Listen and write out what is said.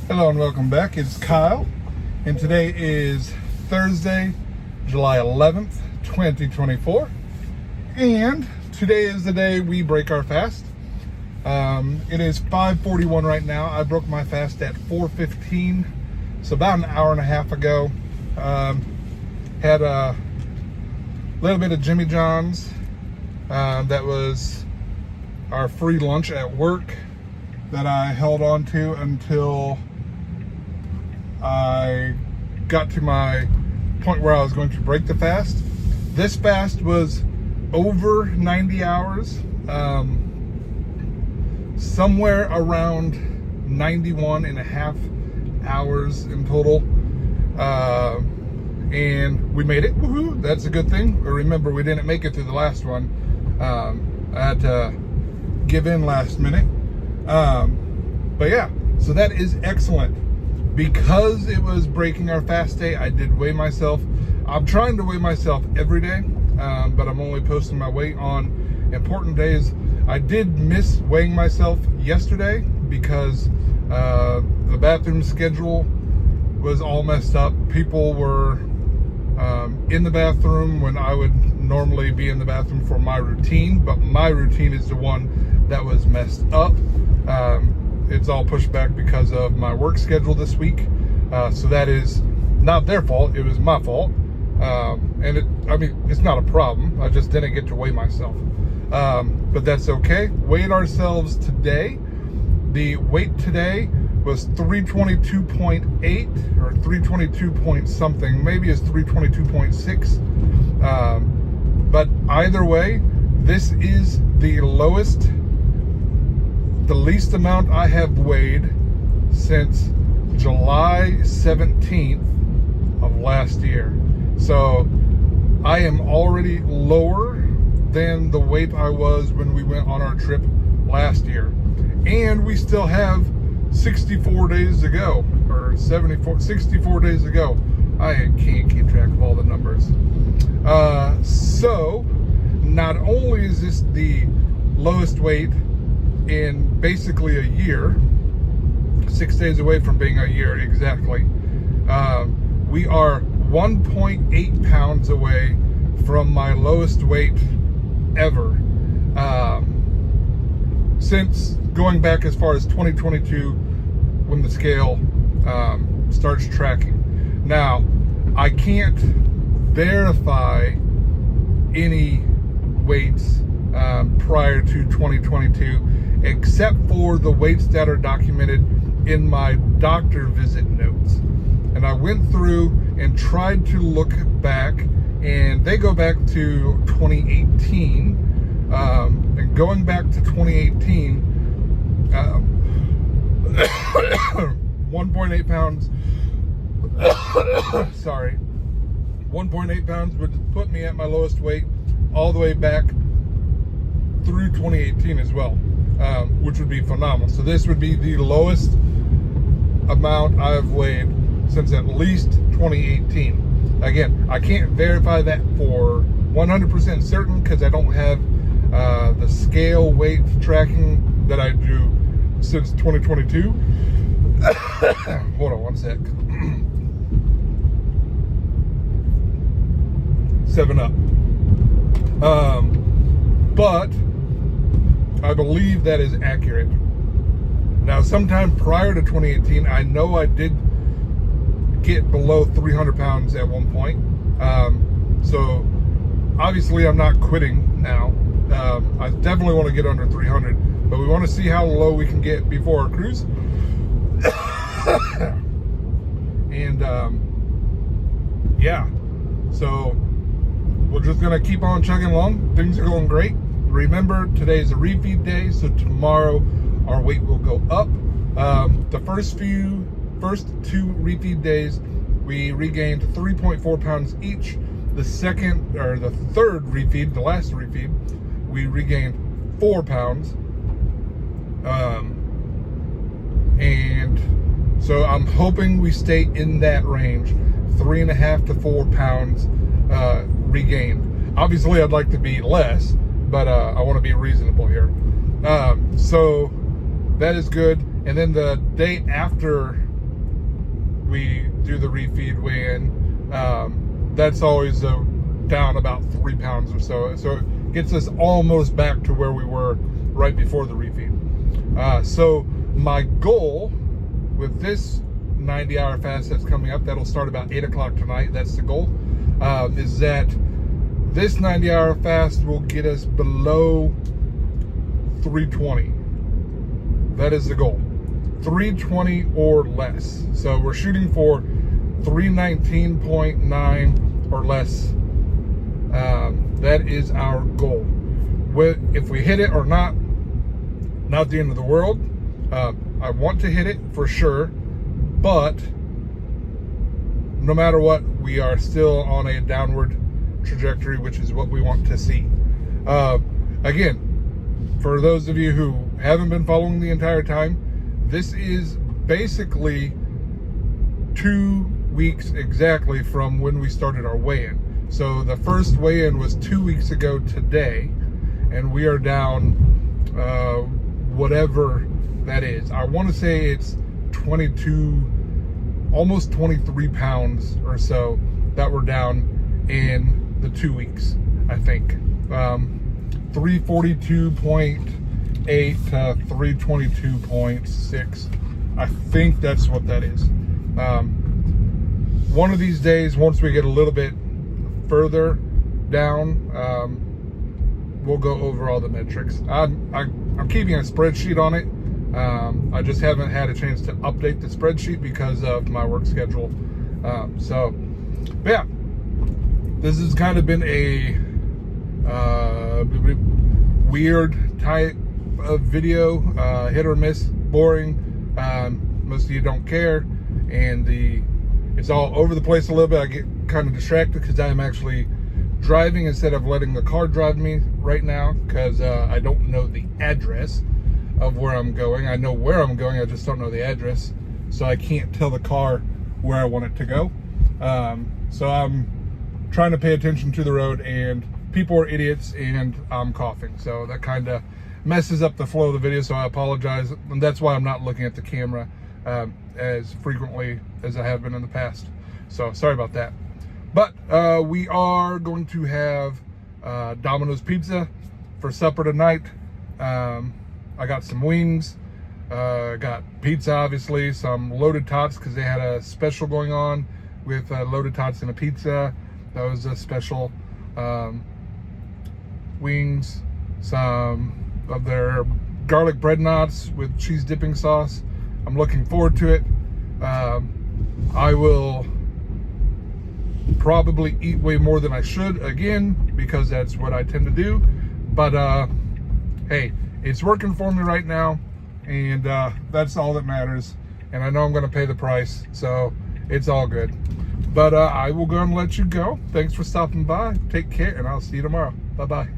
Hello and welcome back. It's Kyle, and today is Thursday, July 11th, 2024. And today is the day we break our fast. It is 5:41 right now. I broke my fast at 4:15, so about an hour and a half ago. Had a little bit of Jimmy John's. That was our free lunch at work that I held on to until I got to my point where I was going to break the fast. This fast was over 90 hours, somewhere around 91 and a half hours in total. And we made it. Woohoo! That's a good thing. Remember, we didn't make it through the last one. I had to give in last minute. But yeah, so that is excellent. Because it was breaking our fast day, I did weigh myself. I'm trying to weigh myself every day, but I'm only posting my weight on important days. I did miss weighing myself yesterday because the bathroom schedule was all messed up. People were in the bathroom when I would normally be in the bathroom for my routine, but my routine is the one that was messed up. It's all pushed back because of my work schedule this week. So that is not their fault. It was my fault. And it's not a problem. I just didn't get to weigh myself. But that's okay. Weighed ourselves today. The weight today was 322.8 or 322 point something. Maybe it's 322.6. But either way, this is the least amount I have weighed since July 17th of last year. So I am already lower than the weight I was when we went on our trip last year. And we still have 64 days to go, or 64 days to go. I can't keep track of all the numbers. So not only is this the lowest weight in basically a year, 6 days away from being a year exactly, we are 1.8 pounds away from my lowest weight ever, since going back as far as 2022 when the scale starts tracking. Now, I can't verify any weights prior to 2022, except for the weights that are documented in my doctor visit notes. And I went through and tried to look back, and they go back to 2018. And going back to 2018, 1.8 pounds, sorry, 1.8 pounds would put me at my lowest weight all the way back through 2018 as well, which would be phenomenal. So this would be the lowest amount I've weighed since at least 2018. Again, I can't verify that for 100% certain because I don't have the scale weight tracking that I do since 2022. Hold on one sec. 7-Up. But I believe that is accurate. Now, sometime prior to 2018, I know I did get below 300 pounds at one point. So obviously I'm not quitting now. I definitely want to get under 300, but we want to see how low we can get before our cruise. And yeah, so we're just gonna keep on chugging along. Things are going great. Remember, today's a refeed day, so tomorrow our weight will go up. The first two refeed days, we regained 3.4 pounds each. The third refeed, the last refeed, we regained 4 pounds. And so I'm hoping we stay in that range, 3.5 to 4 pounds regained. Obviously, I'd like to be less, but I want to be reasonable here. So that is good. And then the day after we do the refeed weigh-in. That's always down about 3 pounds or so. So it gets us almost back to where we were right before the refeed. So my goal with this 90-hour fast that's coming up, that'll start about 8 o'clock tonight. That's the goal, is that this 90-hour fast will get us below 320. That is the goal. 320 or less. So we're shooting for 319.9 or less. That is our goal. If we hit it or not the end of the world. I want to hit it for sure, but no matter what, we are still on a downward trajectory, which is what we want to see. Again, for those of you who haven't been following the entire time, this is basically 2 weeks exactly from when we started our weigh-in. So the first weigh-in was 2 weeks ago today, and we are down whatever that is. I want to say it's 22, almost 23 pounds or so that we're down in the 2 weeks, I think. 342.8 to 322.6. I think that's what that is. One of these days, once we get a little bit further down, we'll go over all the metrics. I'm keeping a spreadsheet on it. I just haven't had a chance to update the spreadsheet because of my work schedule. But yeah, this has kind of been a weird type of video, hit or miss, boring. Most of you don't care, and it's all over the place a little bit. I get kind of distracted because I am actually driving instead of letting the car drive me right now, because I don't know the address of where I'm going. I know where I'm going, I just don't know the address, so I can't tell the car where I want it to go. So I'm trying to pay attention to the road, and people are idiots, and I'm coughing, so that kind of messes up the flow of the video, so I apologize, and that's why I'm not looking at the camera as frequently as I have been in the past. So sorry about that. But we are going to have Domino's Pizza for supper tonight. I got some wings, got pizza, obviously, some loaded tots, because they had a special going on with loaded tots and a pizza. That was a special. Wings, some of their garlic bread knots with cheese dipping sauce. I'm looking forward to it. I will probably eat way more than I should, again, because that's what I tend to do. But hey, it's working for me right now, and that's all that matters. And I know I'm going to pay the price, so it's all good. But I will go and let you go. Thanks for stopping by. Take care, and I'll see you tomorrow. Bye-bye.